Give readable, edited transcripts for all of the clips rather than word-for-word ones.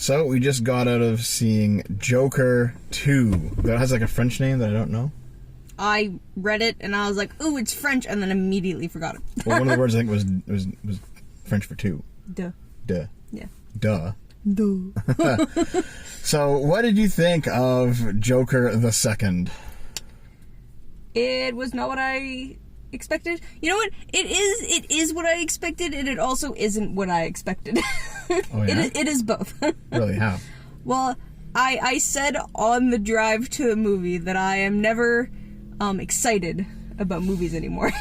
So, we just got out of seeing Joker 2. That has like a French name that I don't know. I read it and I was like, ooh, it's French, and then immediately forgot it. Well, one of the words I think was French for two. Duh. Duh. Yeah. Duh. Duh. So, what did you think of Joker the Second? It was not what I expected. You know what? It is what I expected, and it also isn't what I expected. Oh, yeah? It is both. Really, how? Well, I said on the drive to the movie that I am never excited about movies anymore.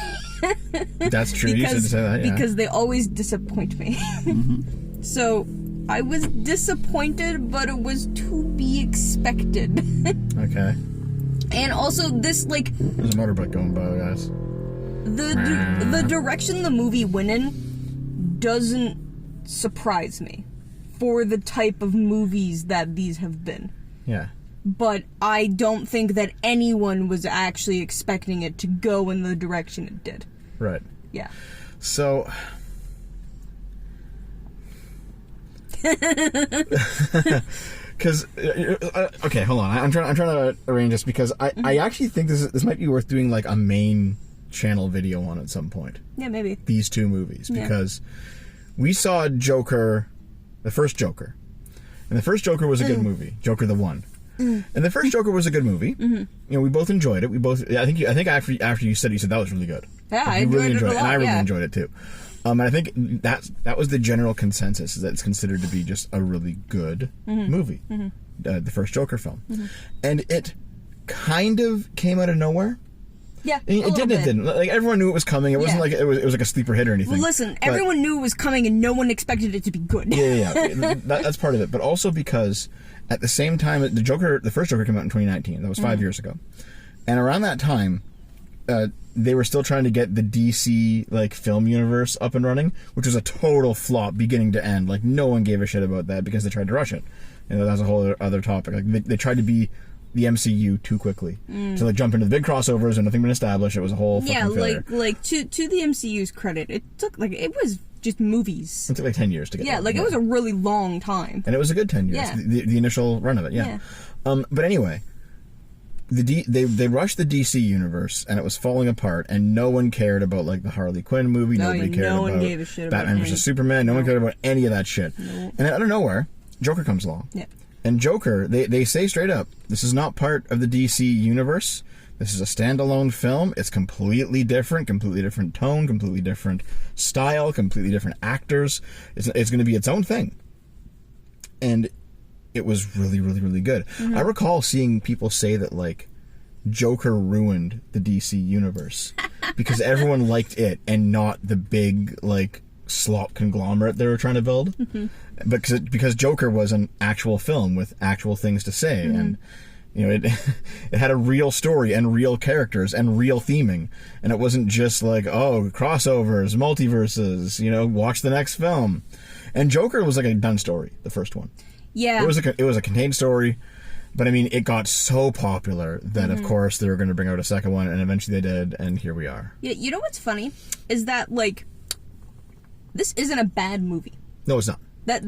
That's true. You should say that, yeah. Because they always disappoint me. Mm-hmm. So, I was disappointed, but it was to be expected. Okay. And also, this, like... There's a motorbike going by, guys. The direction the movie went in doesn't surprise me for the type of movies that these have been. Yeah. But I don't think that anyone was actually expecting it to go in the direction it did. Right. Yeah. So... Because okay, hold on. I'm trying to arrange this because I actually think this might be worth doing like a main channel video on at some point. Yeah, maybe. These two movies, because we saw Joker, the first Joker, and the first Joker was a good movie. Joker the One, and the first Joker was a good movie. You know, we both enjoyed it. We both. I think after you said that was really good. Yeah, I really enjoyed it a lot, and I really yeah. enjoyed it too. And I think that was the general consensus, is that it's considered to be just a really good movie, the first Joker film. And it kind of came out of nowhere. Yeah, It didn't. Like, everyone knew it was coming. It wasn't like it was like a sleeper hit or anything. Well, listen, everyone knew it was coming and no one expected it to be good. Yeah. That's part of it. But also because at the same time, the first Joker came out in 2019. That was 5 years ago. And around that time, they were still trying to get the DC like film universe up and running, which was a total flop beginning to end. Like, no one gave a shit about that because they tried to rush it. You know, that was a whole other topic. Like, they tried to be the MCU too quickly to like jump into the big crossovers and nothing been established. It was a whole fucking failure. like to the MCU's credit, it was just movies. It took like 10 years to get there. It was a really long time. And it was a good 10 years. Yeah. The initial run of it, yeah. But anyway, they rushed the DC universe and it was falling apart, and no one cared about like the Harley Quinn movie. Nobody cared no about one gave a shit about Batman vs Superman. No one cared about any of that shit. And out of nowhere, Joker comes along. Yeah. And Joker, they say straight up, this is not part of the DC universe. This is a standalone film. It's completely different tone, completely different style, completely different actors. It's going to be its own thing. And it was really, really, really good. I recall seeing people say that, like, Joker ruined the DC universe because everyone liked it and not the big, like, slop conglomerate they were trying to build. Because Joker was an actual film with actual things to say, and you know, it had a real story and real characters and real theming, and it wasn't just like, oh, crossovers, multiverses, you know, watch the next film. And Joker was like a done story, the first one. Yeah, it was a contained story, but I mean, it got so popular that of course they were going to bring out a second one, and eventually they did, and here we are. Yeah, you know what's funny is that, like, this isn't a bad movie. No, it's not. That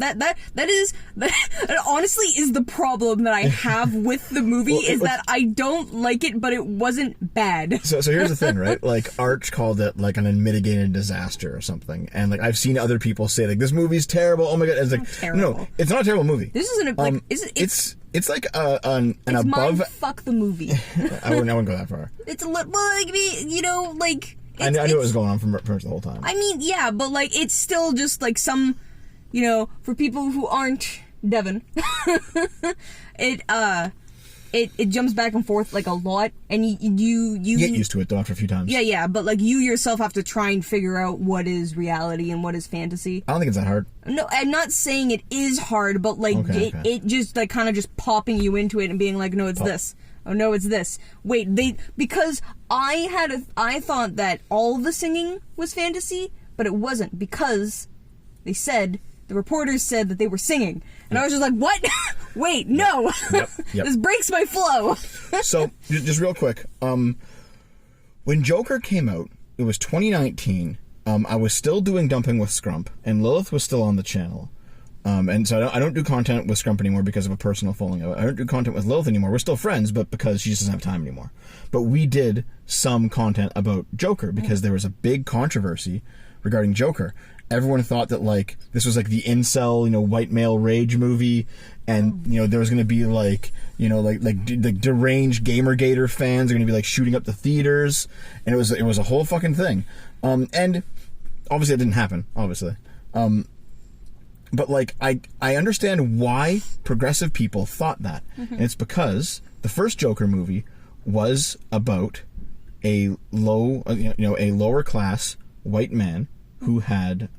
honestly is the problem that I have with the movie, is that I don't like it, but it wasn't bad. So here's the thing, right? Like, Arch called it like an unmitigated disaster or something, and like I've seen other people say like, this movie's terrible. Oh my god, it's like, no, it's not a terrible movie. This isn't like it's like an it's above. Fuck the movie. I wouldn't go that far. It's a little, well, like, you know, like. I knew what was going on from pretty much the whole time. I mean, yeah, but like, it's still just like some, you know, for people who aren't Devin, it jumps back and forth like a lot, and you get used to it though after a few times. Yeah, but like, you yourself have to try and figure out what is reality and what is fantasy. I don't think it's that hard. No, I'm not saying it is hard, but like, it just like kind of just popping you into it and being like, no, it's this. Oh no, it's this. Wait, because I thought that all the singing was fantasy, but it wasn't, because the reporters said that they were singing. And I was just like, what? Wait, no. Yep. This breaks my flow. So, just real quick. When Joker came out, it was 2019. I was still doing Dumping with Scrump, and Lilith was still on the channel. And so I don't do content with Scrump anymore because of a personal falling out. I don't do content with Lilith anymore. We're still friends, but because she just doesn't have time anymore. But we did some content about Joker because there was a big controversy regarding Joker. Everyone thought that, like, this was like the incel, you know, white male rage movie, and you know there was going to be like, you know, like deranged Gamergator fans are going to be like shooting up the theaters, and it was a whole fucking thing. And obviously it didn't happen, obviously. But like I understand why progressive people thought that, and it's because the first Joker movie was about a lower class white man who had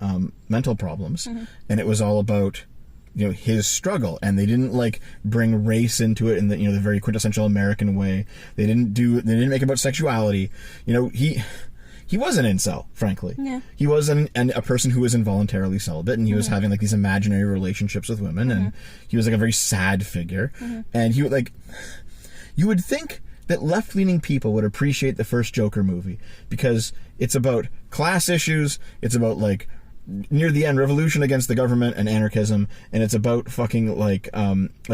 mental problems, and it was all about, you know, his struggle, and they didn't like bring race into it in the, you know, the very quintessential American way. They didn't make it about sexuality. You know, he was an incel, frankly. Yeah. He was a person who was involuntarily celibate, and he was having like these imaginary relationships with women, and he was like a very sad figure, and he would like, you would think that left-leaning people would appreciate the first Joker movie because it's about class issues, it's about like near the end revolution against the government and anarchism, and it's about fucking like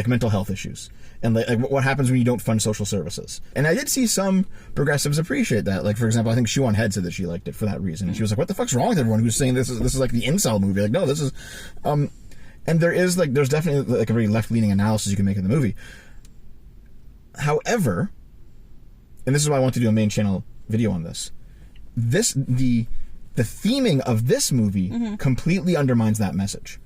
mental health issues and like what happens when you don't fund social services. And I did see some progressives appreciate that. Like, for example, I think Shoe on Head said that she liked it for that reason. And she was like, what the fuck's wrong with everyone who's saying this is like the incel movie? Like, no, this is and there's definitely like a very left-leaning analysis you can make of the movie. However, and this is why I want to do a main channel video on this. The theming of this movie completely undermines that message.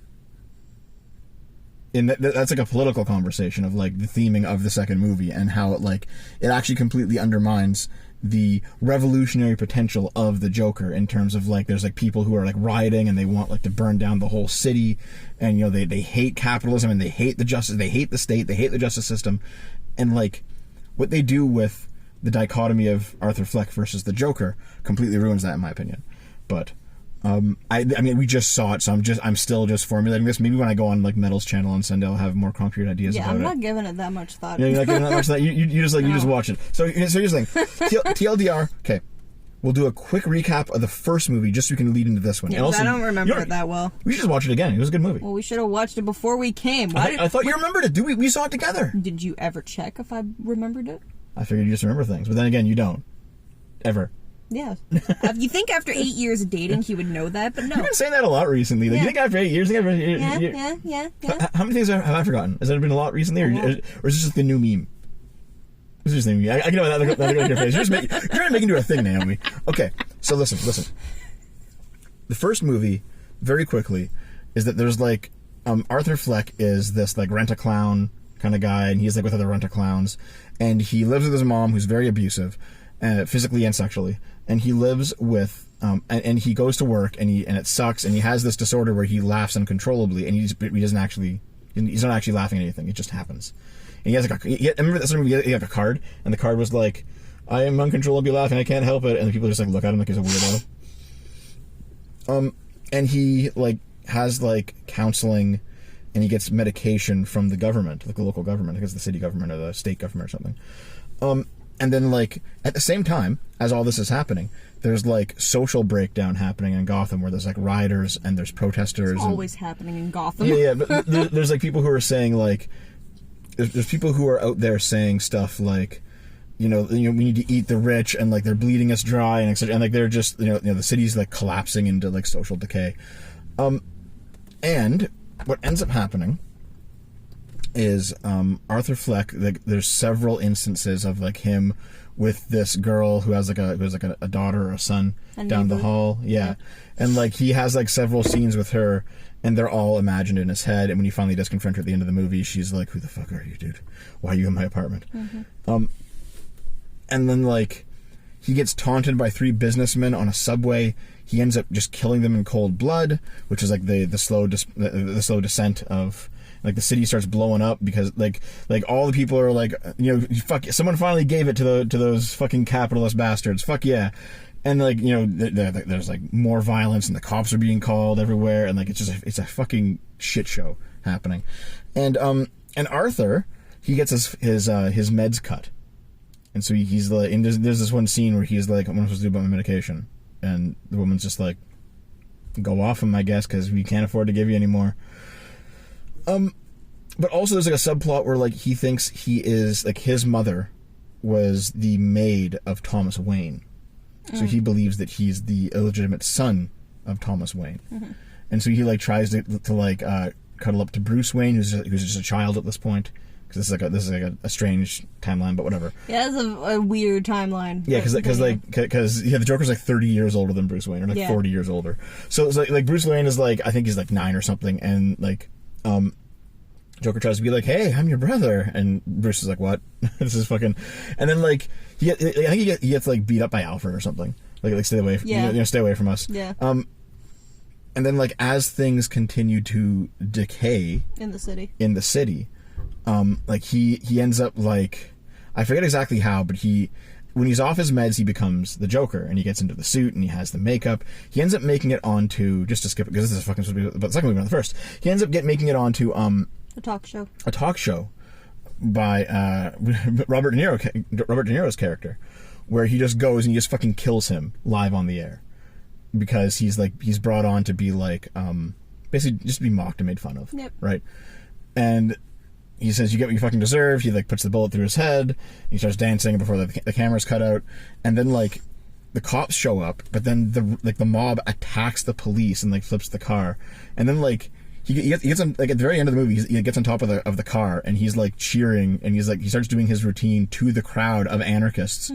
And that's like a political conversation of like the theming of the second movie and how it actually completely undermines the revolutionary potential of the Joker in terms of like there's like people who are like rioting and they want like to burn down the whole city, and you know they hate capitalism and they hate the justice, they hate the state, they hate the justice system, and like what they do with the dichotomy of Arthur Fleck versus the Joker completely ruins that, in my opinion. But I mean, we just saw it, so I'm still just formulating this. Maybe when I go on like Metal's channel on Sunday, I'll have more concrete ideas about it. Yeah, I'm not giving it that much thought. Yeah, you're not giving it that much thought. You just like you just watch it. So here's the thing. TLDR. Okay, we'll do a quick recap of the first movie just so we can lead into this one. Yeah, also, I don't remember it that well. We should just watch it again. It was a good movie. Well, we should have watched it before we came. I thought you remembered it. We saw it together. Did you ever check if I remembered it? I figured you just remember things, but then again, you don't. Ever. Yeah. You think after 8 years of dating he would know that, but no. You've been saying that a lot recently. Like, you think after 8 years? Yeah. How many things have I forgotten? Has there been a lot recently, or is this just the new meme? This is just the new meme. I know that look on your face. You're trying to make it into a thing, Naomi. Okay, so listen. The first movie, very quickly, is that there's like Arthur Fleck is this like rent-a-clown kind of guy, and he's like with other rent-a-clowns, and he lives with his mom who's very abusive, physically and sexually, and he lives with and he goes to work and it sucks, and he has this disorder where he laughs uncontrollably, and he's not actually laughing at anything, it just happens. And he has like I remember this movie, he had a card, and the card was like, I am uncontrollably laughing, I can't help it, and the people just like look at him like he's a weirdo. And he like has like counseling, and he gets medication from the government, like the local government, I guess the city government or the state government or something. And then, like, at the same time as all this is happening, there's, like, social breakdown happening in Gotham where there's, like, rioters and there's protesters. It's always happening in Gotham. Yeah, but there's, like, people who are saying, like, there's people who are out there saying stuff like, you know, we need to eat the rich, and, like, they're bleeding us dry, and etc. And, like, they're just, you know, the city's, like, collapsing into, like, social decay. And what ends up happening is Arthur Fleck, like, there's several instances of like him with this girl who has like a daughter or a son down the hall, and like he has like several scenes with her, and they're all imagined in his head, and when he finally does confront her at the end of the movie, she's like, who the fuck are you, dude? Why are you in my apartment? And then like he gets taunted by 3 businessmen on a subway. He ends up just killing them in cold blood, which is like the slow descent of, like, the city starts blowing up because like all the people are like, you know, fuck, someone finally gave it to those fucking capitalist bastards, fuck yeah. And like, you know, there's like more violence, and the cops are being called everywhere, and like it's a fucking shit show happening. And Arthur, he gets his meds cut, and so he's like, and there's this one scene where he's like, what am I supposed to do about my medication? And the woman's just like, go off him, I guess, because we can't afford to give you any more. But also there's like a subplot where like he thinks he is like his mother was the maid of Thomas Wayne. So he believes that he's the illegitimate son of Thomas Wayne. And so he like tries to like cuddle up to Bruce Wayne, who's just a child at this point. Because this is like a strange timeline, but whatever. Yeah, it's a weird timeline. Yeah, because the Joker's like 30 years older than Bruce Wayne, or like 40 years older. So it's like Bruce Wayne is like, I think he's like 9 or something, and like Joker tries to be like, "Hey, I'm your brother," and Bruce is like, "What? This is fucking." And then like I think he gets like beat up by Alfred or something. Like stay away, stay away from us. Yeah. And then like as things continue to decay in the city. Like he ends up like, I forget exactly how, but when he's off his meds, he becomes the Joker, and he gets into the suit, and he has the makeup. He ends up making it onto, just to skip it, because this is fucking supposed to be about the second movie, not the first. He ends up making it onto a talk show by Robert De Niro's character, where he just goes and he just fucking kills him live on the air, because he's brought on to be like basically just to be mocked and made fun of. Yep. Right. And he says, "You get what you fucking deserve." He like puts the bullet through his head. He starts dancing before the camera's cut out, and then like the cops show up, but then the mob attacks the police and like flips the car, and then like he gets on, like at the very end of the movie, he gets on top of the car, and he's like cheering, and he's like, he starts doing his routine to the crowd of anarchists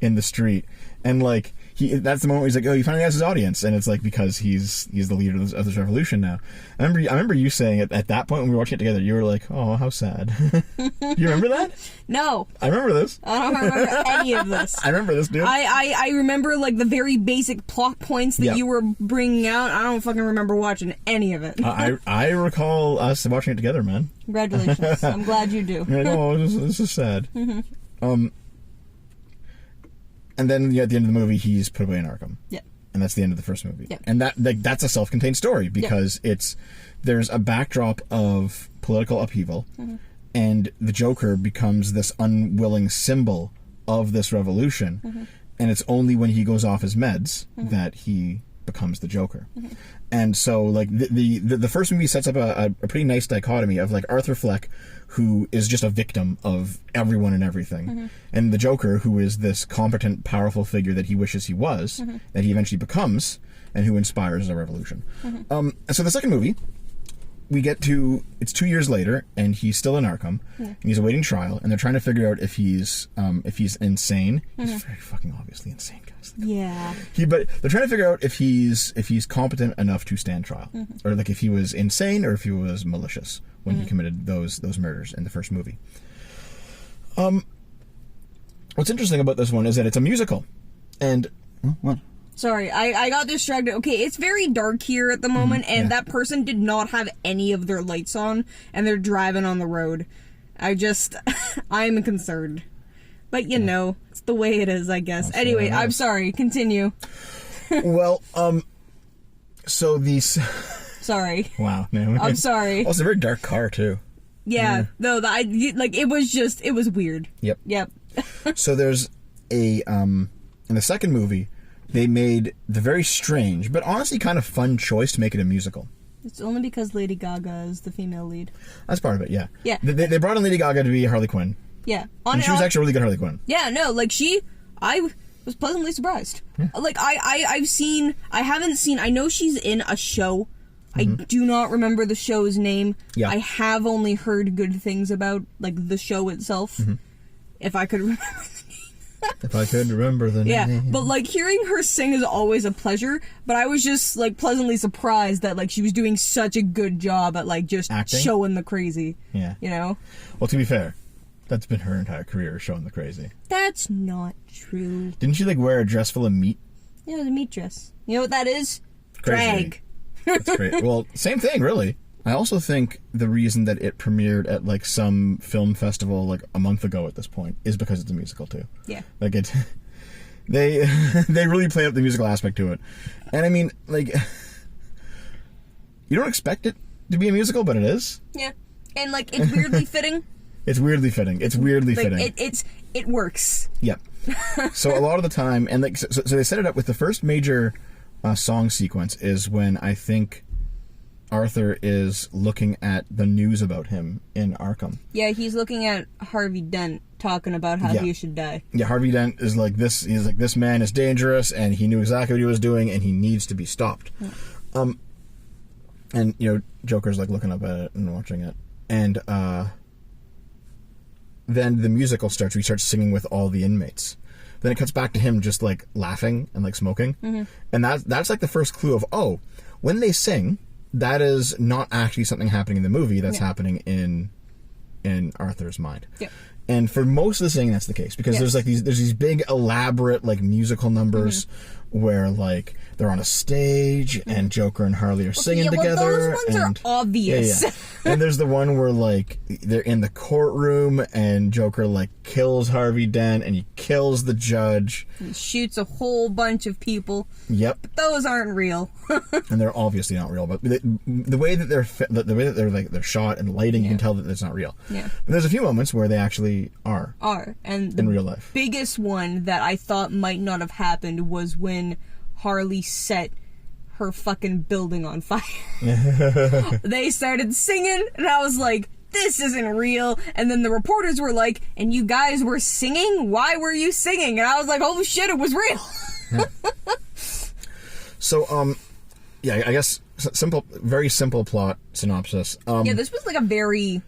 in the street, and like that's the moment where he's like, "Oh, he finally has his audience," and it's like because he's the leader of this revolution now. I remember you saying at that point when we were watching it together, you were like, "Oh, how sad." You remember that? No. I remember this. I don't remember any of this. I remember this, dude. I remember like the very basic plot points that you were bringing out. I don't fucking remember watching any of it. I recall us watching it together, man. Congratulations. I'm glad you do. You're like, "Oh, this is sad." And then at the end of the movie, he's put away in Arkham. Yeah. And that's the end of the first movie. Yeah. And that's a self-contained story, because there's a backdrop of political upheaval, and the Joker becomes this unwilling symbol of this revolution, and it's only when he goes off his meds that he becomes the Joker. And so like the first movie sets up a pretty nice dichotomy of like Arthur Fleck, who is just a victim of everyone and everything, and the Joker, who is this competent, powerful figure that he wishes he was, that he eventually becomes, and who inspires a revolution. So the second movie, we get to, it's 2 years later, and he's still in Arkham, and he's awaiting trial, and they're trying to figure out if he's insane. He's very fucking obviously insane, guys. Yeah. But they're trying to figure out if he's competent enough to stand trial, or like if he was insane or if he was malicious when he committed those murders in the first movie. What's interesting about this one is that it's a musical, and what? Sorry, I got distracted. Okay, it's very dark here at the moment, and that person did not have any of their lights on, and they're driving on the road. I'm concerned. But you know, it's the way it is, I guess. Anyway, I'm sorry, continue. Well, so these... Sorry. Wow, no. I'm sorry. Oh, it's a very dark car, too. Yeah, no, it was weird. Yep. So there's in the second movie, they made the very strange, but honestly kind of fun choice to make it a musical. It's only because Lady Gaga is the female lead. That's part of it, yeah. Yeah. They brought in Lady Gaga to be Harley Quinn. Yeah. And she was actually a really good Harley Quinn. Yeah, no, like I was pleasantly surprised. Yeah. Like I know she's in a show. I do not remember the show's name. Yeah. I have only heard good things about like the show itself. If I could remember the name. If I could remember the name. Yeah, but like hearing her sing is always a pleasure, but I was just like pleasantly surprised that like she was doing such a good job at like just acting? Showing the crazy. Yeah. You know? Well, to be fair, that's been her entire career, showing the crazy. That's not true. Didn't she like wear a dress full of meat? Yeah, it was a meat dress. You know what that is? Crazy. Drag. That's great. Well, same thing, really. I also think the reason that it premiered at like some film festival like a month ago at this point is because it's a musical too. Yeah. Like they really play up the musical aspect to it. And I mean, like, you don't expect it to be a musical, but it is. Yeah. And like it's weirdly fitting. It's weirdly fitting. It's weirdly like, fitting. It works. Yep. So a lot of the time, and like so they set it up with the first major song sequence is when I think Arthur is looking at the news about him in Arkham. Yeah, he's looking at Harvey Dent talking about how he should die. Yeah, Harvey Dent is like this. He's like, this man is dangerous, and he knew exactly what he was doing, and he needs to be stopped. Yeah. And Joker's like looking up at it and watching it, and then the musical starts. He starts singing with all the inmates. Then it cuts back to him just like laughing and like smoking, and that's like the first clue of when they sing, that is not actually something happening in the movie. That's happening in Arthur's mind. Yeah. And for most of the singing, that's the case, because there's these big elaborate like musical numbers where like they're on a stage and Joker and Harley are singing together. Those ones are obvious. Yeah. And there's the one where like they're in the courtroom and Joker like kills Harvey Dent and he kills the judge. He shoots a whole bunch of people. Yep. But those aren't real. And they're obviously not real, but the way that they're shot and lighting, you can tell that it's not real. Yeah. But there's a few moments where they actually are and in real life. Biggest one that I thought might not have happened was when Harley set her fucking building on fire. They started singing, and I was like, this isn't real. And then the reporters were like, and you guys were singing? Why were you singing? And I was like, oh shit, it was real. So, I guess very simple plot synopsis. This was like a very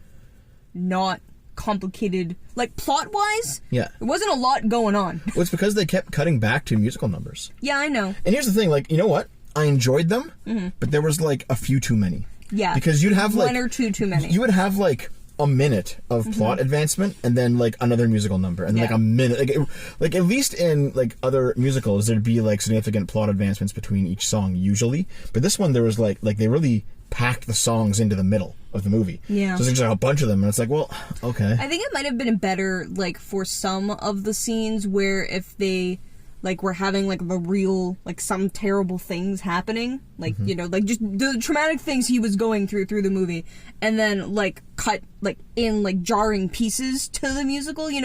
not complicated, like plot-wise. Yeah. There wasn't a lot going on. Well, it's because they kept cutting back to musical numbers. Yeah, I know. And here's the thing, like, you know what? I enjoyed them, but there was like a few too many. Yeah. Because you'd have like... one or two too many. You would have like a minute of plot advancement and then like another musical number and like a minute. Like at least in like other musicals, there'd be like significant plot advancements between each song usually. But this one, there was like they really packed the songs into the middle of the movie. Yeah. So there's just like a bunch of them, and it's like, well, okay. I think it might have been better, like, for some of the scenes where if they, like, were having, like, the real, like, some terrible things happening, like, like, just the traumatic things he was going through the movie, and then, like, cut, like, in, like, jarring pieces to the musical, with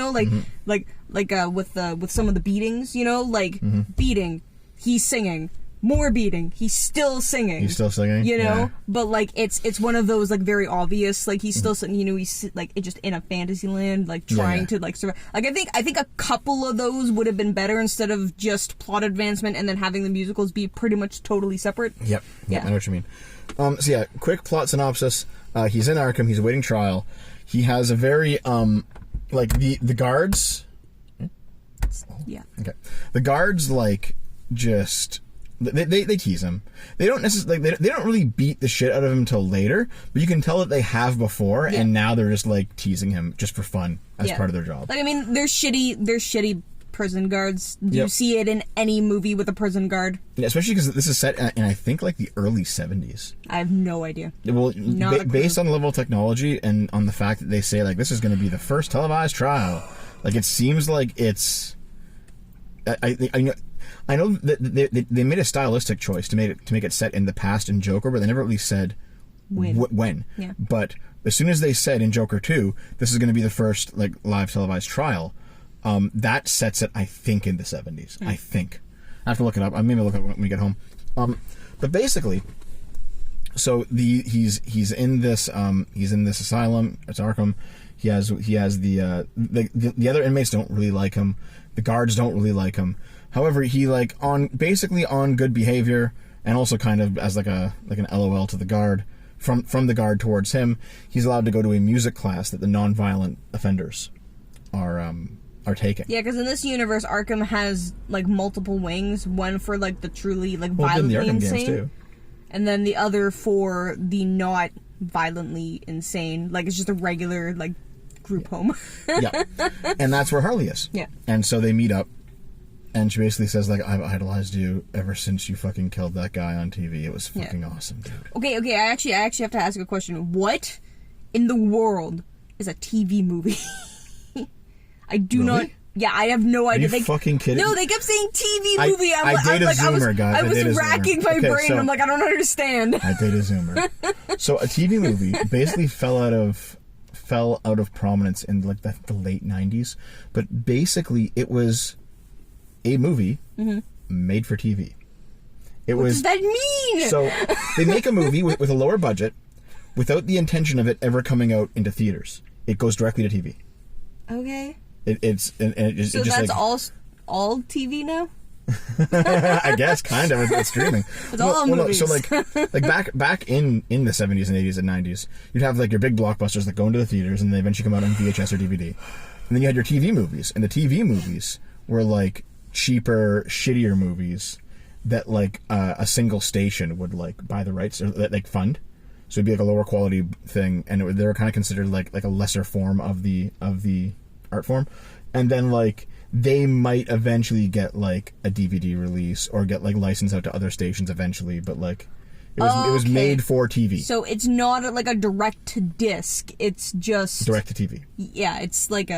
some of the beatings, beating, he's singing. More beating. He's still singing. He's still singing? Yeah. But, like, it's one of those, like, very obvious, like, he's still singing, he's, like, just in a fantasy land, like, trying to, like, survive. Like, I think a couple of those would have been better instead of just plot advancement and then having the musicals be pretty much totally separate. Yep. I know what you mean. Quick plot synopsis. He's in Arkham. He's awaiting trial. He has a very, like, the guards... Yeah. Okay. The guards, like, just... They tease him. They don't necessarily they don't really beat the shit out of him until later, but you can tell that they have before, and now they're just like teasing him just for fun as part of their job. Like, I mean, they're shitty prison guards. Do you see it in any movie with a prison guard? Yeah, especially because this is set in I think like the early 70s. I have no idea. Well, based on the level of technology and on the fact that they say like this is going to be the first televised trial, like it seems like it's. I know that they made a stylistic choice to make it set in the past in Joker, but they never really said when. Yeah. But as soon as they said in Joker 2, this is going to be the first like live televised trial, that sets it, I think, in the 70s. I think. I have to look it up. I maybe look it up when we get home. But basically, so he's in this asylum. It's Arkham. He has the other inmates don't really like him. The guards don't really like him. However, he on good behavior and also kind of as like an LOL to the guard from the guard towards him, he's allowed to go to a music class that the non-violent offenders are taking. Yeah, because in this universe, Arkham has like multiple wings. One for like the truly like violently the Arkham insane, games too. And then the other for the not violently insane. Like it's just a regular like group home. Yeah, and that's where Harley is. Yeah, and so they meet up. And she basically says, like, I've idolized you ever since you fucking killed that guy on TV. It was fucking awesome, dude. Okay, I actually have to ask you a question. What in the world is a TV movie? I do not... Yeah, I have no idea. Are you fucking kidding? No, they kept saying TV movie. I date a Zoomer, guys. I was racking my brain. So, I'm like, I don't understand. I date a Zoomer. So a TV movie basically fell out of prominence in like the late 90s. But basically, it was... a movie made for TV. What does that mean? So they make a movie with a lower budget without the intention of it ever coming out into theaters. It goes directly to TV. Okay. So that's like, all TV now? I guess, kind of. It's streaming. It's all movies. So like back in the 70s and 80s and 90s, you'd have like your big blockbusters that go into the theaters and they eventually come out on VHS or DVD. And then you had your TV movies, and the TV movies were like cheaper, shittier movies that like a single station would like buy the rights or like fund. So it'd be like a lower quality thing, and they were kind of considered like a lesser form of the art form. And then like they might eventually get like a DVD release or get like licensed out to other stations eventually, but like it was made for TV. So it's not like a direct to disc. It's just direct to TV. Yeah, it's like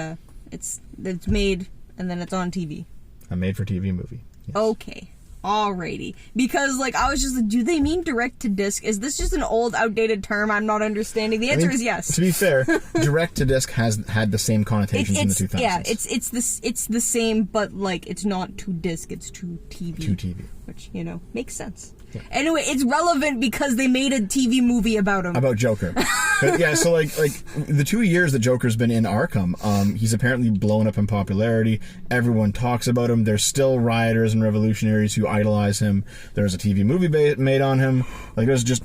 it's made and then it's on TV. A made for TV movie. Yes. Okay. Alrighty. Because, like, I was just like, do they mean direct-to-disc? Is this just an old, outdated term I'm not understanding? The answer is yes. To be fair, direct-to-disc has had the same connotations in the 2000s. Yeah, it's the same, but, like, it's not to disc, it's to TV. To TV. Which, makes sense. Yeah. Anyway, it's relevant because they made a TV movie about him. About Joker. But yeah, so like the 2 years that Joker's been in Arkham, he's apparently blown up in popularity. Everyone talks about him. There's still rioters and revolutionaries who idolize him. There's a TV movie made on him. Like there's just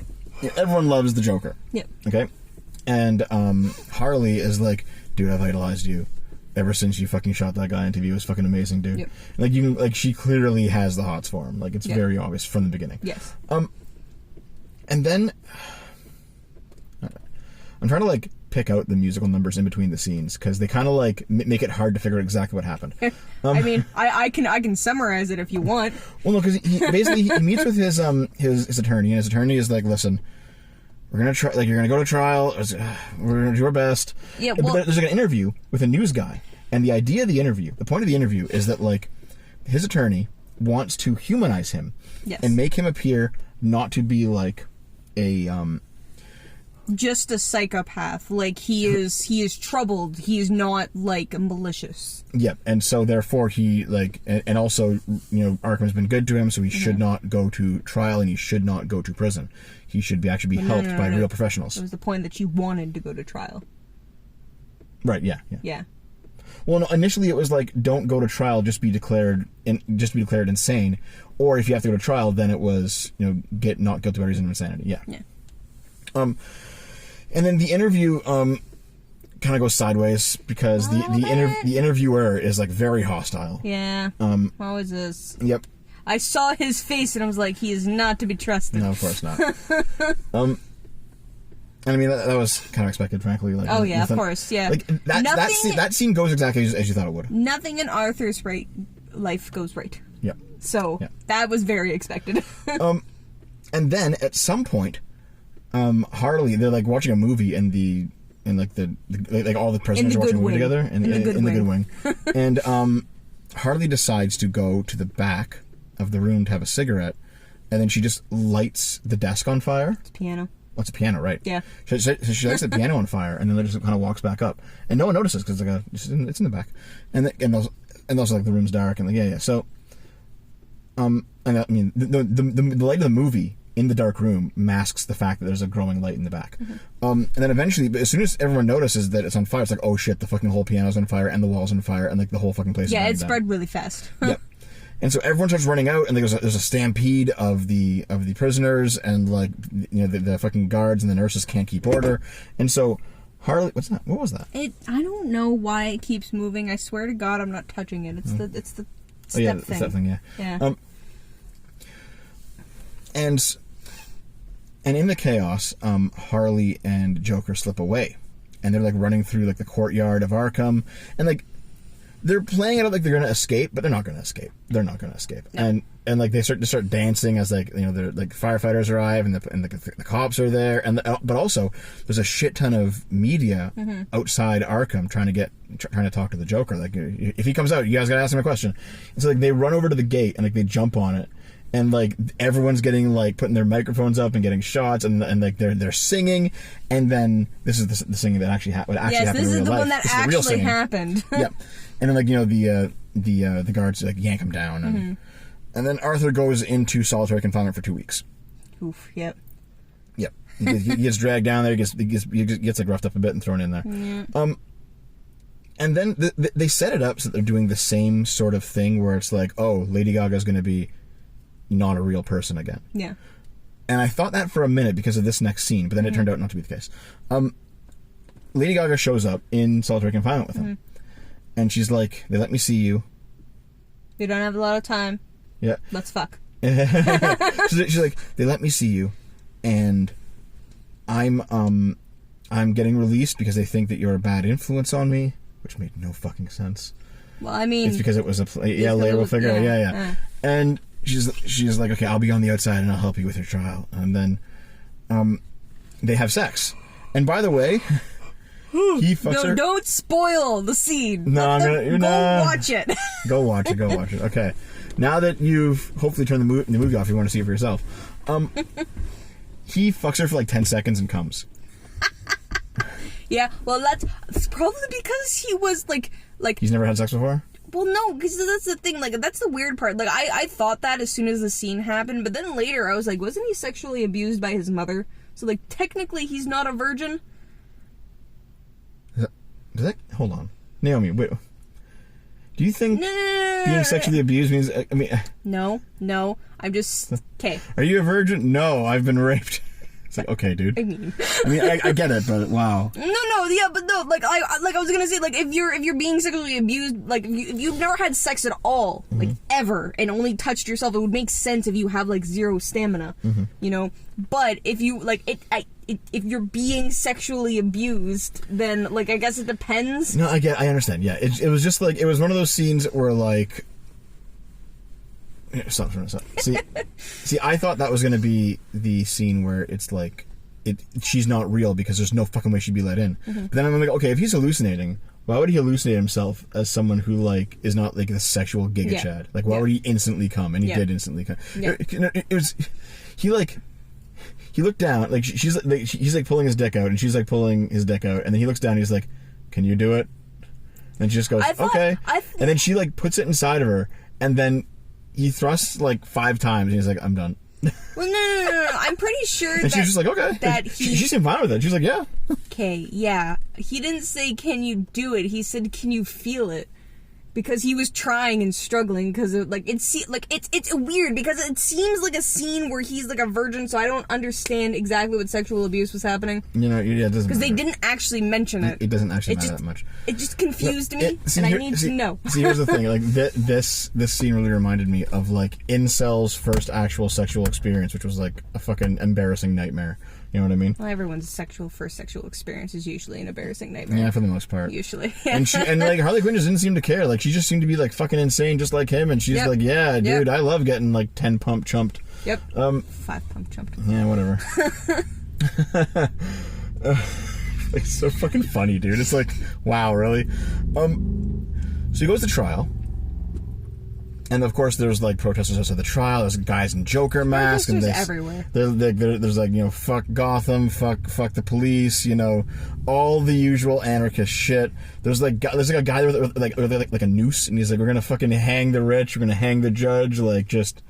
everyone loves the Joker. Yeah. Okay. And Harley is like, dude, I've idolized you ever since you fucking shot that guy on TV. It was fucking amazing, dude. Yep. Like she clearly has the hots for him. Like it's very obvious from the beginning. Yes. And then I'm trying to like pick out the musical numbers in between the scenes because they kind of like make it hard to figure out exactly what happened. I mean, I can summarize it if you want. Well, no, because he meets with his attorney, and his attorney is like, listen, we're gonna try. Like, you're gonna go to trial. We're gonna do our best. Yeah. Well, but there's like an interview with a news guy, and the idea of the point of the interview, is that like his attorney wants to humanize him, yes, and make him appear not to be like a just a psychopath. Like he is troubled. He is not like malicious. Yep, and so therefore he like, and also Arkham's been good to him, so he should not go to trial and he should not go to prison. He should actually be helped by real professionals. It was the point that you wanted to go to trial. Right. Yeah. Yeah. Well, no, initially it was like, don't go to trial, just be declared insane, or if you have to go to trial, then it was get not guilty by reason of insanity. Yeah. Yeah. And then the interview kind of goes sideways because the interviewer is like very hostile. Yeah. What was this? Yep. I saw his face and I was like, he is not to be trusted. No, of course not. And I mean that was kind of expected, frankly. Like, oh yeah, of course, yeah. Like that scene goes exactly as you thought it would. Nothing in Arthur's life goes right. Yep. So that was very expected. And then at some point, Harley, they're like watching a movie in all the prisoners are watching a movie together in the good wing. And Harley decides to go to the back of the room to have a cigarette, and then she just lights the desk on fire. It's a piano. Oh, it's a piano, right? Yeah. So she lights the piano on fire, and then just kind of walks back up, and no one notices because it's in the back, and also like the room's dark, and like yeah. So, and I mean the light of the movie in the dark room masks the fact that there's a growing light in the back. Mm-hmm. And then eventually, as soon as everyone notices that it's on fire, it's like, oh shit, the fucking whole piano's on fire and the wall's on fire and like the whole fucking place. Yeah, is it spread really fast. Yep. And so everyone starts running out, and there's a stampede of the prisoners, and like the fucking guards and the nurses can't keep order, and so Harley, what's that? What was that? I don't know why it keeps moving. I swear to God, I'm not touching it. It's the step thing. Step thing, yeah. Yeah. And in the chaos, Harley and Joker slip away, and they're like running through like the courtyard of Arkham, and like they're playing it out like they're gonna escape, but they're not gonna escape. They're not gonna escape. No. And like they start dancing as like they're like firefighters arrive and the cops are there, but also there's a shit ton of media outside Arkham trying to talk to the Joker. Like if he comes out, you guys gotta ask him a question. And so like they run over to the gate and like they jump on it. And like everyone's getting like putting their microphones up and getting shots, and like they're singing, and then this is the singing that actually happened. Yes, this is the one that actually happened. Yep. And then like the guards like yank him down, And then Arthur goes into solitary confinement for 2 weeks. Oof. Yep. Yep. He gets dragged down there. He gets like roughed up a bit and thrown in there. Yeah. And then they set it up so that they're doing the same sort of thing where it's like, oh, Lady Gaga's going to be not a real person again. Yeah. And I thought that for a minute because of this next scene, but then it turned out not to be the case. Lady Gaga shows up in solitary confinement with him. And she's like, they let me see you. We don't have a lot of time. Yeah. Let's fuck. She's like, they let me see you, and I'm getting released because they think that you're a bad influence on me, which made no fucking sense. Well, I mean, it's because it was label figure, yeah. And she's like, okay, I'll be on the outside and I'll help you with your trial, and then they have sex. And by the way, he fucks her. Don't spoil the scene. No, go watch it. Go watch it. Okay. Now that you've hopefully turned the movie off, you want to see it for yourself. He fucks her for like 10 seconds and comes. Yeah, well, that's probably because he was like he's never had sex before? Well, no, because that's the thing. Like, that's the weird part. Like, I thought that as soon as the scene happened, but then later I was like, wasn't he sexually abused by his mother? So, like, technically he's not a virgin. Hold on. Naomi, wait. Do you think being sexually abused means... I mean... No. I'm just... Okay. Are you a virgin? No, I've been raped. It's like, okay, dude. I mean, I get it, but wow. No, like I was gonna say, like, if you're being sexually abused, like, if you've never had sex at all, like, ever, and only touched yourself, it would make sense if you have, like, zero stamina, you know? But if you, like, if you're being sexually abused, then, like, I guess it depends. No, I understand, yeah. It was just, like, it was one of those scenes where, like... Stop. See, I thought that was going to be the scene where it's like, she's not real because there's no fucking way she'd be let in. But then I'm like, okay, if he's hallucinating, why would he hallucinate himself as someone who, like, is not, like, the sexual Giga Chad? Like, why would he instantly come? And he did instantly come. Yeah. It was, he looked down, like, he's like pulling his dick out, and she's like pulling his dick out, and then he looks down and he's like, can you do it? And she just goes, okay. And then she, like, puts it inside of her, and then he thrusts like 5 times, and he's like, I'm done. Well, no. I'm pretty sure and she's just like, okay. That she seemed fine with it. She's like, yeah. Okay, yeah. He didn't say, can you do it? He said, can you feel it? Because he was trying and struggling, because it's weird, because it seems like a scene where he's like a virgin, so I don't understand exactly what sexual abuse was happening. You know, yeah, it doesn't because they didn't actually mention it. It doesn't actually matter that much. It just confused me, and I need to know. See, here's the thing: like this scene really reminded me of like Incel's first actual sexual experience, which was like a fucking embarrassing nightmare. You know what I mean? Well, everyone's first sexual experience is usually an embarrassing nightmare. Yeah, for the most part. Usually. and like Harley Quinn just didn't seem to care. Like, she just seemed to be like fucking insane, just like him. And she's like, yeah, dude, I love getting like 10 pump chumped. Yep. 5 pump chumped. Yeah, whatever. It's so fucking funny, dude. It's like, wow, really? So he goes to trial. And of course, there's like protesters outside the trial. There's guys in Joker masks, and everywhere. There's like, you know, fuck Gotham, fuck the police, you know, all the usual anarchist shit. There's like a guy there with like a noose, and he's like, we're gonna fucking hang the rich, we're gonna hang the judge, like just.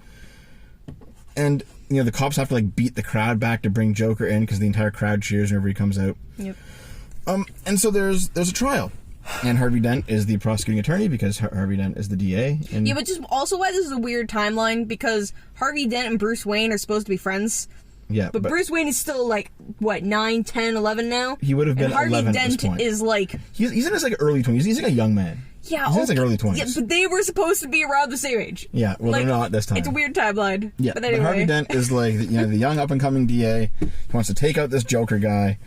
And you know, the cops have to like beat the crowd back to bring Joker in because the entire crowd cheers whenever he comes out. Yep. And so there's a trial. And Harvey Dent is the prosecuting attorney because Harvey Dent is the DA. And yeah, but just also why this is a weird timeline, because Harvey Dent and Bruce Wayne are supposed to be friends. Yeah, but Bruce Wayne is still like, what, 9, 10, 11 now? He would have been 11 at this point. Harvey Dent is like... He's in his like early 20s. He's like a young man. Yeah, he's in his like early 20s. Yeah, but they were supposed to be around the same age. Yeah, well, like, they're not this time. It's a weird timeline. Yeah, but anyway. But Harvey Dent is like, you know, the young up-and-coming DA. He wants to take out this Joker guy.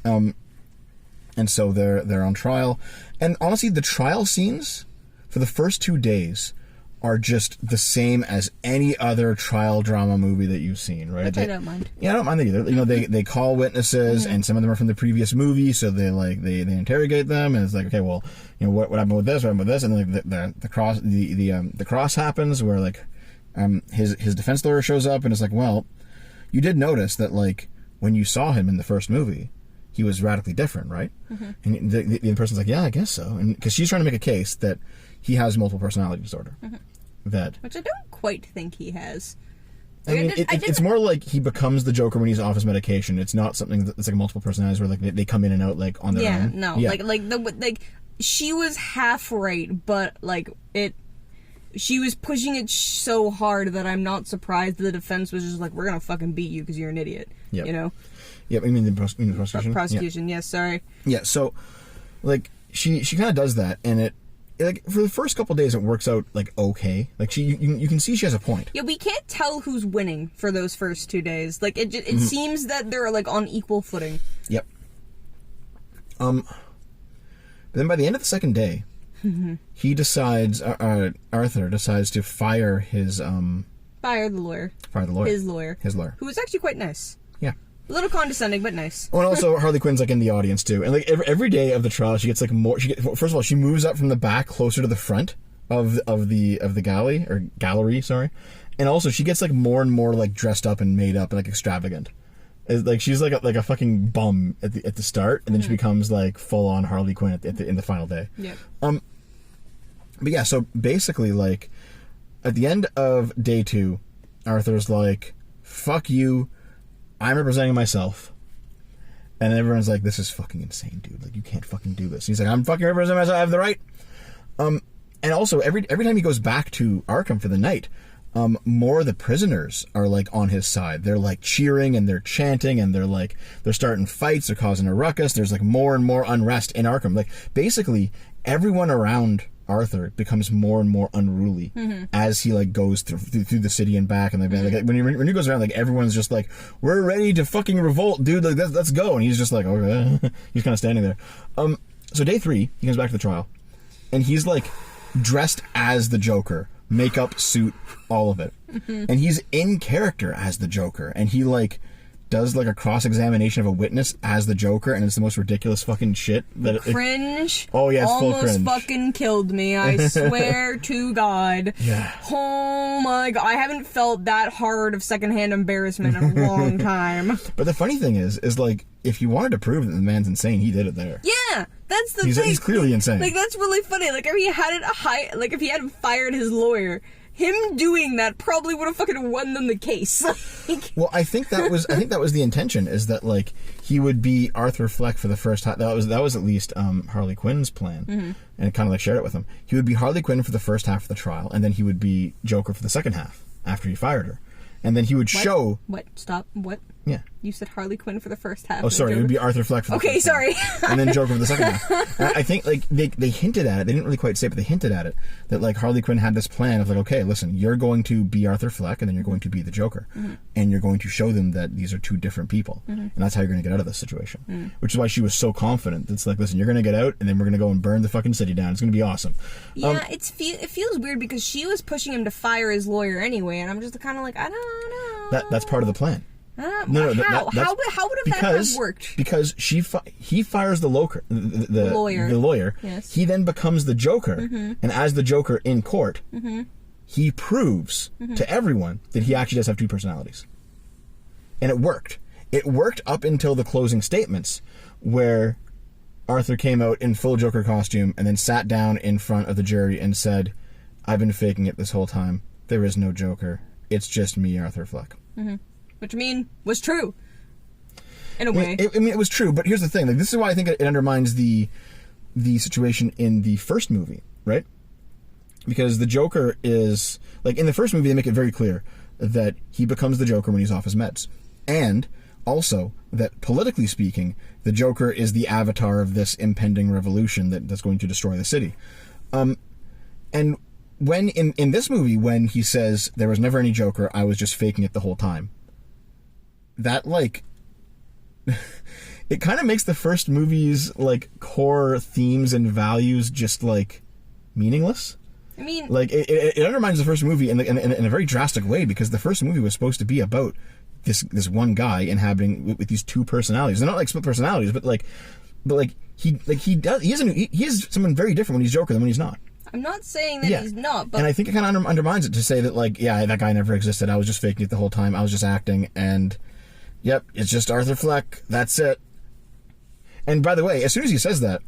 And so they're on trial. And honestly, the trial scenes for the first 2 days are just the same as any other trial drama movie that you've seen, right? Which I don't mind. Yeah, I don't mind that either. You know, they call witnesses, and some of them are from the previous movie, so they interrogate them, and it's like, okay, well, you know, what happened with this? What happened with this? And like the cross happens where like his defense lawyer shows up, and it's like, well, you did notice that like when you saw him in the first movie, he was radically different, right? And the person's like, yeah, I guess so. And because she's trying to make a case that he has multiple personality disorder. that... Which I don't quite think he has. I mean, it's more like he becomes the Joker when he's off his medication. It's not something that's like multiple personalities where like they come in and out like on their own. Like she was half right, but like she was pushing it so hard that I'm not surprised the defense was just like, we're gonna fucking beat you because you're an idiot. Yep. You know. Yep. I mean the prosecution. Prosecution. Yes. Sorry. Yeah. So, like she kind of does that, and it. Like for the first couple of days, it works out like okay. Like you can see she has a point. Yeah, we can't tell who's winning for those first 2 days. Like it seems that they're like on equal footing. Yep. But then by the end of the second day, he decides. Arthur decides to fire his fire the lawyer. Fire the lawyer. His lawyer. His lawyer. Who was actually quite nice. Yeah. A little condescending, but nice. Oh, and also Harley Quinn's like in the audience too, and like every day of the trial, she gets like more. First of all, she moves up from the back closer to the front of the gallery, sorry, and also she gets like more and more like dressed up and made up and like extravagant. It's like she's like a fucking bum at the start, and then she becomes like full on Harley Quinn in the final day. Yeah. But yeah, so basically like at the end of day 2, Arthur's like, "Fuck you. I'm representing myself." And everyone's like, this is fucking insane, dude. Like, you can't fucking do this. And he's like, I'm fucking representing myself. I have the right. And also, every time he goes back to Arkham for the night, more of the prisoners are, like, on his side. They're, like, cheering and they're chanting and they're starting fights. They're causing a ruckus. There's, like, more and more unrest in Arkham. Like, basically, everyone around Arthur becomes more and more unruly as he like goes through the city and back, and like when he goes around, like everyone's just like, we're ready to fucking revolt, dude, like let's go, and he's just like, okay. He's kind of standing there. So day 3 he comes back to the trial, and he's like dressed as the Joker, makeup, suit, all of it, and he's in character as the Joker, and he like does like a cross-examination of a witness as the Joker, and it's the most ridiculous fucking shit. Cringe. Oh yeah, it's full cringe. Almost fucking killed me. I swear to God. Yeah. Oh my God, I haven't felt that hard of secondhand embarrassment in a long time. But the funny thing is like if you wanted to prove that the man's insane, he did it there. Yeah, that's the thing. He's clearly insane. Like that's really funny. Like if he if he hadn't fired his lawyer, him doing that probably would have fucking won them the case. Well, I think that was the intention, is that like he would be Arthur Fleck for the first half. That was at least Harley Quinn's plan, and it kind of like shared it with him. He would be Harley Quinn for the first half of the trial, and then he would be Joker for the second half after he fired her, and then he would show. What? Stop. What? Yeah. You said Harley Quinn for the first half. Oh, sorry. It would be Arthur Fleck for the first sorry. half. And then Joker for the second half. I think like they hinted at it. They didn't really quite say it, but they hinted at it. That like Harley Quinn had this plan of like, okay, listen, you're going to be Arthur Fleck, and then you're going to be the Joker. And you're going to show them that these are two different people. And that's how you're going to get out of this situation. Which is why she was so confident. It's like, listen, you're going to get out, and then we're going to go and burn the fucking city down. It's going to be awesome. Yeah, it feels weird because she was pushing him to fire his lawyer anyway, and I'm just kind of like, I don't know. That's part of the plan. No, how would that have worked? Because he fires the lawyer. The lawyer. Yes. He then becomes the Joker, and as the Joker in court, he proves to everyone that he actually does have two personalities. And it worked. It worked up until the closing statements, where Arthur came out in full Joker costume and then sat down in front of the jury and said, "I've been faking it this whole time. There is no Joker. It's just me, Arthur Fleck." Which I mean was true, in a way. It was true, but here's the thing: like, this is why I think it undermines the situation in the first movie, right? Because the Joker is like in the first movie, they make it very clear that he becomes the Joker when he's off his meds, and also that politically speaking, the Joker is the avatar of this impending revolution that's going to destroy the city. And when in this movie, when he says there was never any Joker, I was just faking it the whole time. That like it kind of makes the first movie's like core themes and values just like meaningless. I mean, like it undermines the first movie in a very drastic way, because the first movie was supposed to be about this one guy inhabiting with these two personalities. They're not like split personalities, but he is someone very different when he's Joker than when he's not. I'm not saying that he's not, but... And I think it kind of undermines it to say that, like, yeah, that guy never existed. I was just faking it the whole time. I was just acting, and, yep, it's just Arthur Fleck. That's it. And, by the way, as soon as he says that,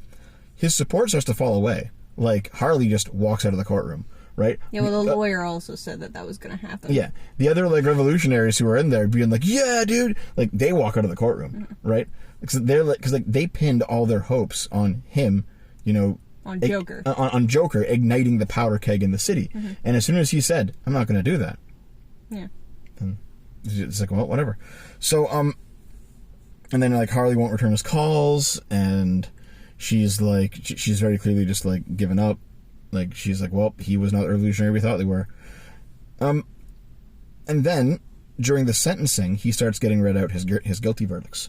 his support starts to fall away. Like, Harley just walks out of the courtroom. right? Yeah, well, the lawyer also said that was going to happen. Yeah. The other, like, revolutionaries who were in there being like, yeah, dude, like, they walk out of the courtroom, right? Because they pinned all their hopes on him, you know, on Joker. On Joker igniting the powder keg in the city. And as soon as he said, I'm not going to do that. Yeah. And it's like, well, whatever. So, and then, like, Harley won't return his calls, and she's like, she's very clearly just, like, given up. Like, she's like, well, he was not the revolutionary we thought they were. And then, during the sentencing, he starts getting read out his guilty verdicts.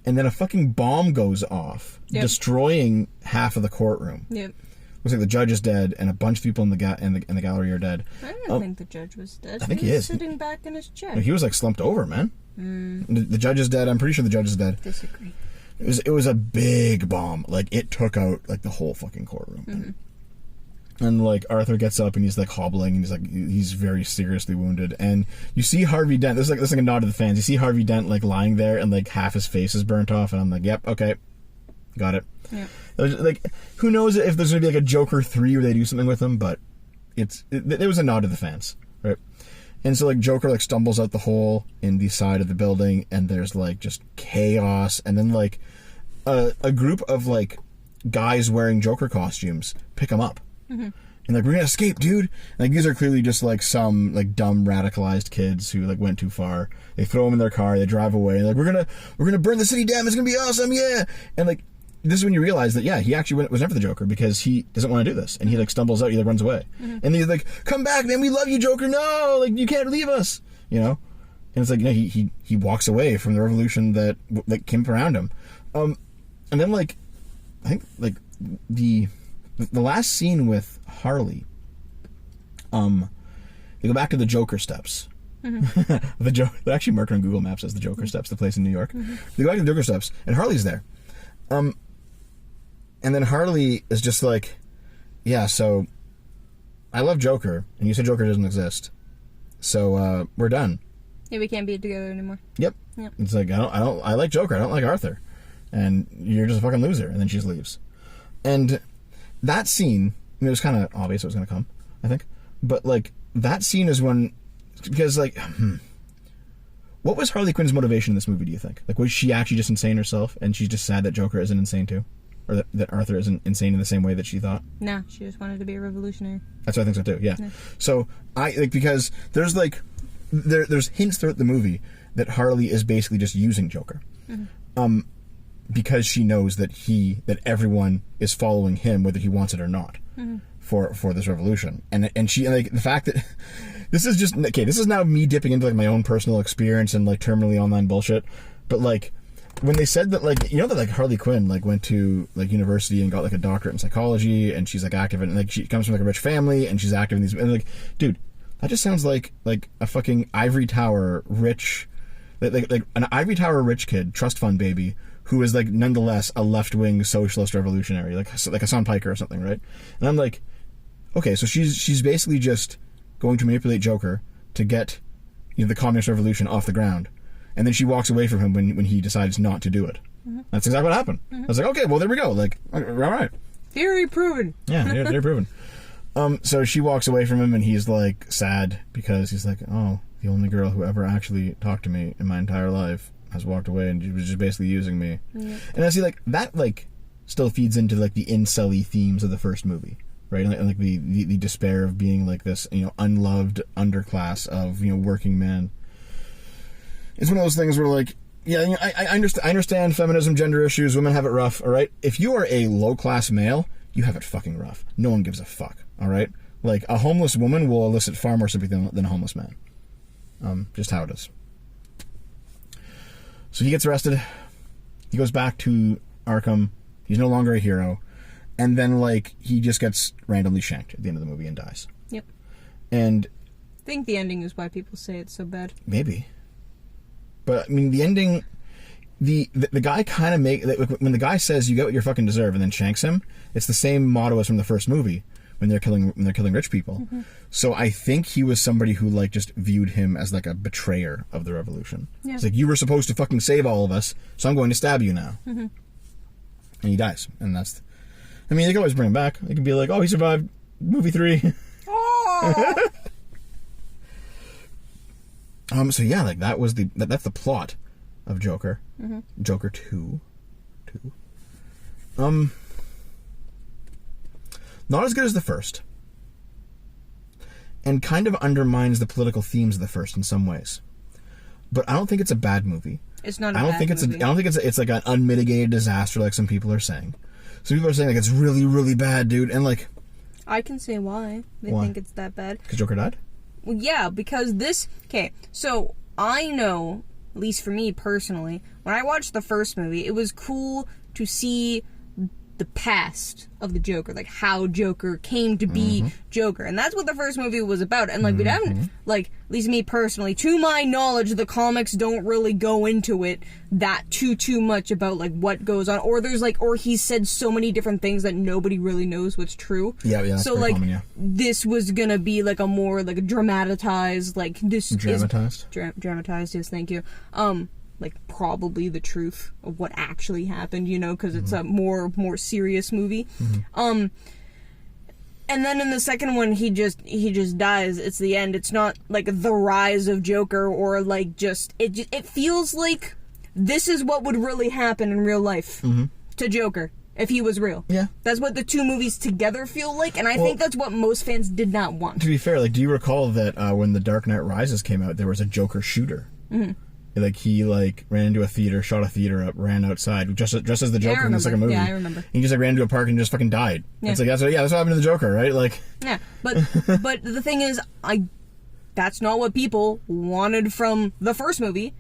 And then a fucking bomb goes off, destroying half of the courtroom. Yep. Looks like the judge is dead, and a bunch of people in the gallery are dead. I didn't think the judge was dead. I think he was is. Sitting back in his chair. He was, like, slumped over, man. The judge is dead. I'm pretty sure the judge is dead. Disagree. It was a big bomb. Like, it took out, like, the whole fucking courtroom. And, like, Arthur gets up and he's, like, hobbling, and he's very seriously wounded. And you see Harvey Dent. This is like a nod to the fans. You see Harvey Dent, like, lying there, and, like, half his face is burnt off. And I'm like, yep, okay, got it. Yep. Like, who knows if there's gonna be like a Joker 3 where they do something with him, but it was a nod to the fans, right? And so, like, Joker, like, stumbles out the hole in the side of the building, and there's, like, just chaos. And then, like, a group of, like, guys wearing Joker costumes pick him up. And, like, we're gonna escape, dude. And, like, these are clearly just, like, some, like, dumb radicalized kids who, like, went too far. They throw him in their car, they drive away, and, like, we're gonna burn the city down, it's gonna be awesome, yeah. And, like, this is when you realize that, yeah, he actually was never the Joker, because he doesn't want to do this. And he, like, stumbles out, he, like, runs away. And he's like, come back, man, we love you, Joker, no, like, you can't leave us, you know? And it's like, you know, he walks away from the revolution that came around him. And then, like, I think, like, the last scene with Harley, they go back to the Joker steps. They're actually marked on Google Maps as the Joker steps, the place in New York. They go back to the Joker steps, and Harley's there. And then Harley is just like, yeah, so I love Joker, and you said Joker doesn't exist, so we're done. Yeah, we can't be together anymore. Yep. It's like, I like Joker, I don't like Arthur, and you're just a fucking loser. And then she leaves. And that scene, I mean, it was kind of obvious it was going to come, I think, but, like, that scene is when, because, like, what was Harley Quinn's motivation in this movie, do you think? Like, was she actually just insane herself, and she's just sad that Joker isn't insane too? Or that Arthur isn't insane in the same way that she thought? No, she just wanted to be a revolutionary. That's what I think so too, yeah. So, because there's, like, there's hints throughout the movie that Harley is basically just using Joker. Because she knows that everyone is following him, whether he wants it or not, for this revolution. And she, like, the fact that this is just, okay, this is now me dipping into, like, my own personal experience and, like, terminally online bullshit, but, like, when they said that, like, you know, that, like, Harley Quinn, like, went to, like, university and got, like, a doctorate in psychology, and she's, like, active in, like, she comes from, like, a rich family, and she's active in these, and, like, dude, that just sounds like a fucking ivory tower rich, like an ivory tower rich kid, trust fund baby, who is, like, nonetheless a left-wing socialist revolutionary, like Hassan Piker or something, right? And I'm like, okay, so she's basically just going to manipulate Joker to get, you know, the communist revolution off the ground, and then she walks away from him when he decides not to do it. That's exactly what happened. I was like, okay, well, there we go. Like, all right. Theory proven. Yeah, theory proven. So she walks away from him, and he's, like, sad because he's like, oh, the only girl who ever actually talked to me in my entire life has walked away, and she was just basically using me. And I see, like, that, like, still feeds into, like, the incel-y themes of the first movie, right? And, like, the despair of being, like, this, you know, unloved underclass of, you know, working men. It's one of those things where, like, yeah, you know, I understand feminism, gender issues, women have it rough, all right? If you are a low-class male, you have it fucking rough. No one gives a fuck, all right? Like, a homeless woman will elicit far more sympathy than a homeless man. Just how it is. So he gets arrested. He goes back to Arkham. He's no longer a hero. And then, like, he just gets randomly shanked at the end of the movie and dies. Yep. And I think the ending is why people say it's so bad. Maybe. But, I mean, the ending, the guy kind of when the guy says you get what you fucking deserve and then shanks him, it's the same motto as from the first movie when they're killing rich people. So I think he was somebody who, like, just viewed him as, like, a betrayer of the revolution. Yeah. It's like, you were supposed to fucking save all of us, so I'm going to stab you now. And he dies. And that's, I mean, they can always bring him back. They can be like, oh, he survived movie 3. Oh. So yeah, like that's the plot of Joker. Mm-hmm. Joker 2. Not as good as the first. And kind of undermines the political themes of the first in some ways. But I don't think it's a bad movie. It's not a bad movie. I don't think it's like an unmitigated disaster like some people are saying. Some people are saying like it's really, really bad, dude. And like, I can say why they think it's that bad. Because Joker died? Well, yeah, because this... Okay, so I know, at least for me personally, when I watched the first movie, it was cool to see the past of the Joker, like how Joker came to be Joker, and that's what the first movie was about. And like we haven't, like, at least me personally, to my knowledge, the comics don't really go into it that too much about like what goes on, or there's like, or he's said so many different things that nobody really knows what's true. Yeah. That's so like common, yeah. This was gonna be like a more like a dramatized, like this dramatized. Dramatized, yes, thank you. Like probably the truth of what actually happened, you know, because it's a more serious movie. And then in the second one, he just dies. It's the end. It's not like the rise of Joker, or like it feels like this is what would really happen in real life to Joker if he was real. Yeah, that's what the two movies together feel like, and I think that's what most fans did not want. To be fair, like, do you recall that when The Dark Knight Rises came out, there was a Joker shooter? Like, he, like, ran into a theater, shot a theater up, ran outside, just as the Joker in the second movie. Yeah, I remember. He just, like, ran into a park and just fucking died. Yeah. It's like, that's what happened to the Joker, right? Like... Yeah, but the thing is, that's not what people wanted from the first movie,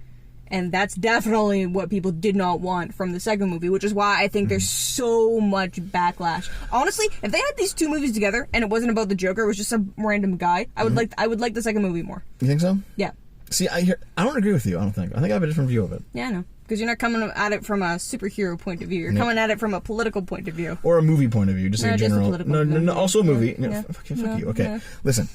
and that's definitely what people did not want from the second movie, which is why I think there's so much backlash. Honestly, if they had these two movies together, and it wasn't about the Joker, it was just some random guy, I would like the second movie more. You think so? Yeah. See, I don't agree with you. I think I have a different view of it. Yeah, I know, because you're not coming at it from a superhero point of view. You're coming at it from a political point of view, or a movie point of view, just in general. No, also a movie. Fuck you. Okay, yeah. Listen.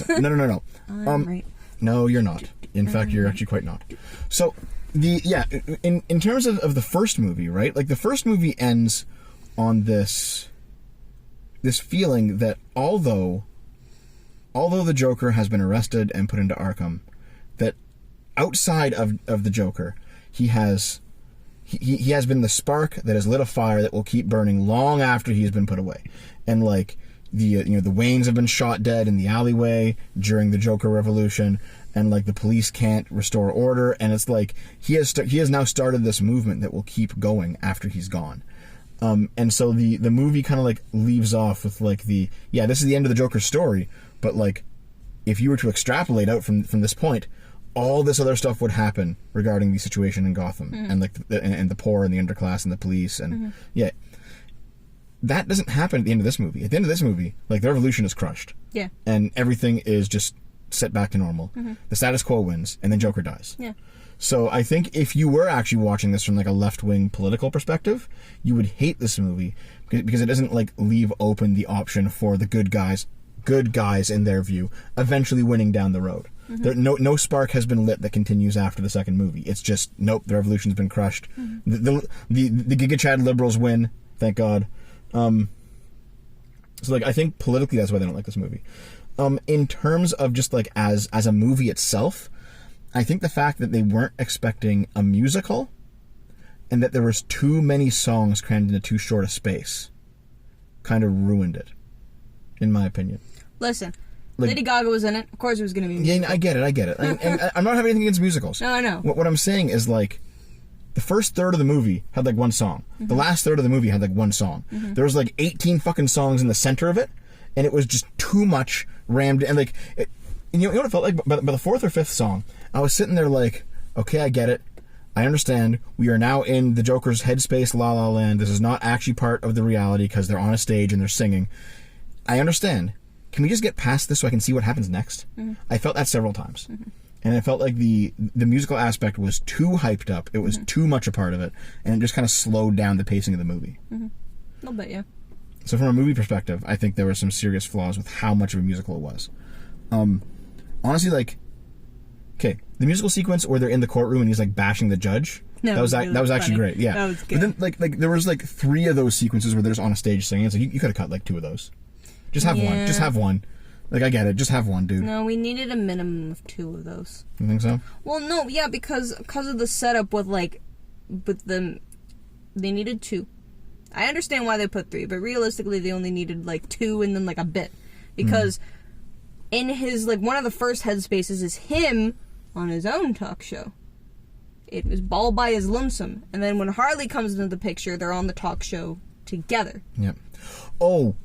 No. I'm right. No, you're not. In fact, you're actually quite not. So, in terms of the first movie, right? Like, the first movie ends on this feeling that although the Joker has been arrested and put into Arkham, that outside of the Joker, he has been the spark that has lit a fire that will keep burning long after he's been put away. And like the Waynes have been shot dead in the alleyway during the Joker Revolution, and like the police can't restore order, and it's like he has now started this movement that will keep going after he's gone. And so the movie kind of like leaves off with like this is the end of the Joker story, but like if you were to extrapolate out from this point, all this other stuff would happen regarding the situation in Gotham, and like and the poor and the underclass and the police, and that doesn't happen at the end of this movie. At the end of this movie, like, the revolution is crushed, and everything is just set back to normal. The status quo wins, and then Joker dies. So I think if you were actually watching this from like a left-wing political perspective, you would hate this movie because it doesn't like leave open the option for the good guys in their view eventually winning down the road. No spark has been lit that continues after the second movie. It's just, nope, the revolution's been crushed. The Giga Chad liberals win, thank God. So like, I think politically that's why they don't like this movie. In terms of just like as a movie itself, I think the fact that they weren't expecting a musical and that there was too many songs crammed into too short a space kind of ruined it, in my opinion. Listen, like, Lady Gaga was in it. Of course it was going to be a musical. Yeah, I get it. And I'm not having anything against musicals. No, I know. What I'm saying is, like, the first third of the movie had, like, one song. The last third of the movie had, like, one song. There was, like, 18 fucking songs in the center of it, and it was just too much rammed. And, like, you know what it felt like? By the fourth or fifth song, I was sitting there like, okay, I get it. I understand. We are now in the Joker's headspace, La La Land. This is not actually part of the reality because they're on a stage and they're singing. I understand. Can we just get past this so I can see what happens next? I felt that several times. And I felt like the musical aspect was too hyped up. It was too much a part of it. And it just kind of slowed down the pacing of the movie. A little bit, yeah. So from a movie perspective, I think there were some serious flaws with how much of a musical it was. Honestly, like, okay, the musical sequence where they're in the courtroom and he's like bashing the judge. No, that was actually great. Yeah, that was good. But then like there was like 3 of those sequences where they're just on a stage singing. It's like you could have cut like 2 of those. Just have one. Just have one. Like, I get it. Just have one, dude. No, we needed a minimum of 2 of those. You think so? Well, no, yeah, because of the setup with, like, they needed 2. I understand why they put 3, but realistically they only needed, like, 2 and then, like, a bit. Because in his, like, one of the first headspaces is him on his own talk show. It was all by his lonesome. And then when Harley comes into the picture, they're on the talk show together. Yep. Oh.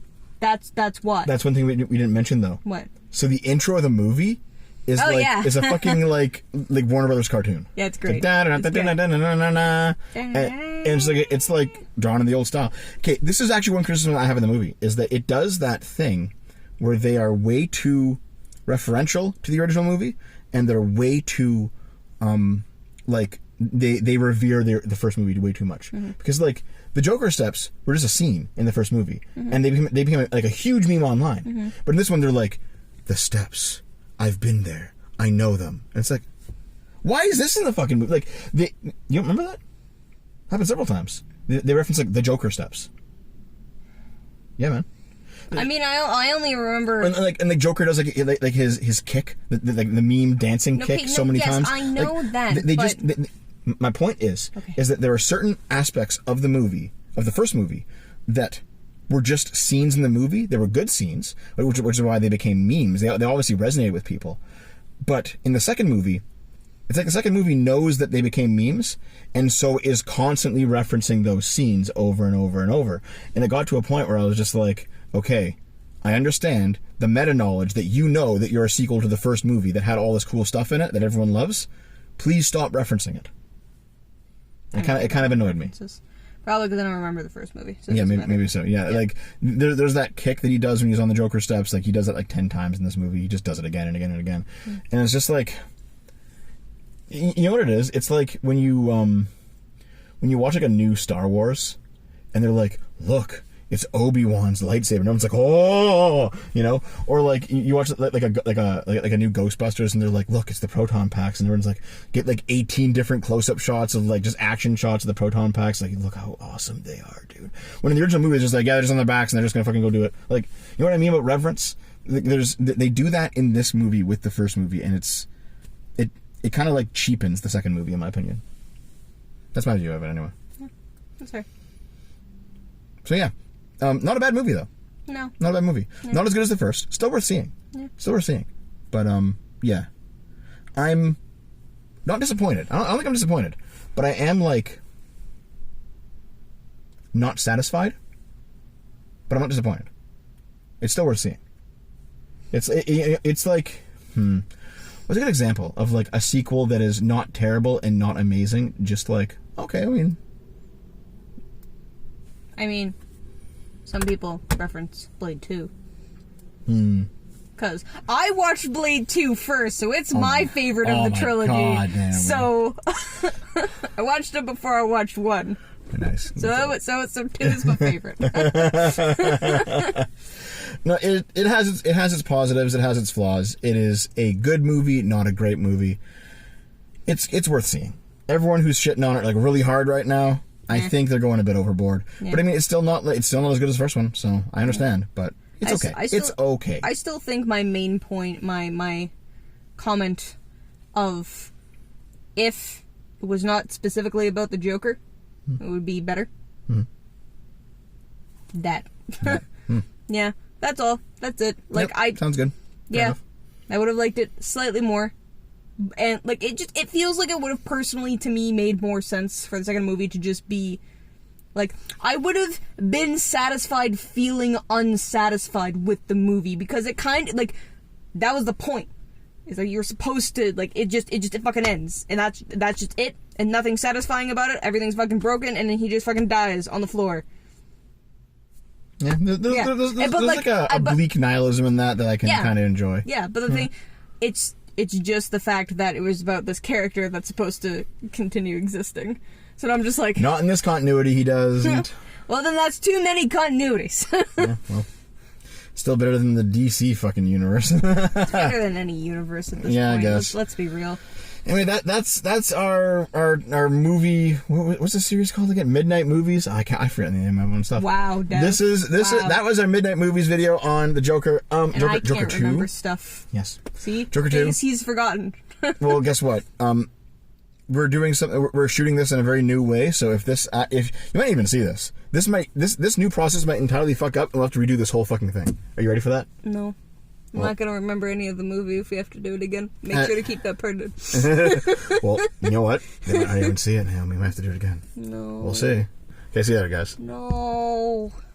That's why. That's one thing we didn't mention, though. What? So the intro of the movie is is a fucking like Warner Brothers cartoon. Yeah, it's great. And it's like drawn in the old style. Okay, this is actually one criticism I have in the movie, is that it does that thing where they are way too referential to the original movie, and they're way too like they revere the first movie way too much. Because like the Joker steps were just a scene in the first movie, and they became like a huge meme online. But in this one, they're like, the steps, I've been there, I know them. And it's like, why is this in the fucking movie? Like, you don't remember that? Happened several times. They reference like the Joker steps. Yeah, man. I mean, I only remember, and the Joker does like his kick, the meme dancing kick, so many times. I know like, that. My point is that there are certain aspects of the movie, of the first movie, that were just scenes in the movie. They were good scenes, which is why they became memes. They obviously resonated with people. But in the second movie, it's like the second movie knows that they became memes, and so is constantly referencing those scenes over and over and over. And it got to a point where I was just like, okay, I understand the meta-knowledge that you know that you're a sequel to the first movie that had all this cool stuff in it that everyone loves. Please stop referencing it. It kind of annoyed me. Probably because I don't remember the first movie. So yeah, maybe so. Yeah, like there's that kick that he does when he's on the Joker steps. Like he does it like 10 times in this movie. He just does it again and again and again. And it's just like, you know what it is? It's like when you watch like a new Star Wars, and they're like, look, it's Obi-Wan's lightsaber, and everyone's like, oh, you know, or like you watch like a new Ghostbusters, and they're like, look, it's the proton packs, and everyone's like, get like 18 different close-up shots of like just action shots of the proton packs, like look how awesome they are, dude. When in the original movie, it's just like, yeah, they're just on their backs and they're just gonna fucking go do it. Like, you know what I mean about reverence? They do that in this movie with the first movie, and it kind of like cheapens the second movie, in my opinion. That's my view of it, anyway. Yeah, that's fair. So yeah. Not a bad movie, though. No. Not a bad movie. No. Not as good as the first. Still worth seeing. Yeah. Still worth seeing. But, yeah. I'm not disappointed. I don't think I'm disappointed. But I am, like, not satisfied. But I'm not disappointed. It's still worth seeing. It's like, what's a good example of, like, a sequel that is not terrible and not amazing? Just like, okay, I mean, some people reference Blade 2. Because I watched Blade 2 first, so it's my favorite of the trilogy. God, damn, so I watched it before I watched 1. Nice. So 2 is my favorite. No, it has its positives, it has its flaws. It is a good movie, not a great movie. It's worth seeing. Everyone who's shitting on it like really hard right now, I think they're going a bit overboard. Yeah. But I mean, it's still not as good as the first one, so I understand. But it's okay. It's okay. I still think my main point, my comment of if it was not specifically about the Joker, it would be better. That. Yeah, that's all. That's it. Like sounds good. Fair enough. I would have liked it slightly more. And, like, it feels like it would have personally, to me, made more sense for the second movie to just be, like, I would have been satisfied feeling unsatisfied with the movie, because it kind of, like, that was the point. Is like, you're supposed to, like, it fucking ends. And that's just it, and nothing's satisfying about it, everything's fucking broken, and then he just fucking dies on the floor. Yeah, there's like a bleak nihilism in that I can kind of enjoy. Yeah, but the thing, it's just the fact that it was about this character that's supposed to continue existing. So I'm just like... Not in this continuity, he doesn't. Well, then that's too many continuities. Yeah, well, still better than the DC fucking universe. It's better than any universe at this point. Yeah, I guess. Let's be real. Anyway, that's our movie. What's the series called again? Midnight Movies. I forget the name of my own stuff. Wow, Dev. That was our Midnight Movies video on the Joker. And Joker, I can't Joker 2. remember stuff. Yes. See, Joker 2. He's forgotten. Well, guess what? We're doing something. We're shooting this in a very new way. So if you might even see this, this new process might entirely fuck up, and we'll have to redo this whole fucking thing. Are you ready for that? No. I'm not going to remember any of the movie if we have to do it again. Make sure to keep that part in. Well, you know what? They might not even see it, Naomi. We might have to do it again. No. We'll see. Okay, see you later, guys. No.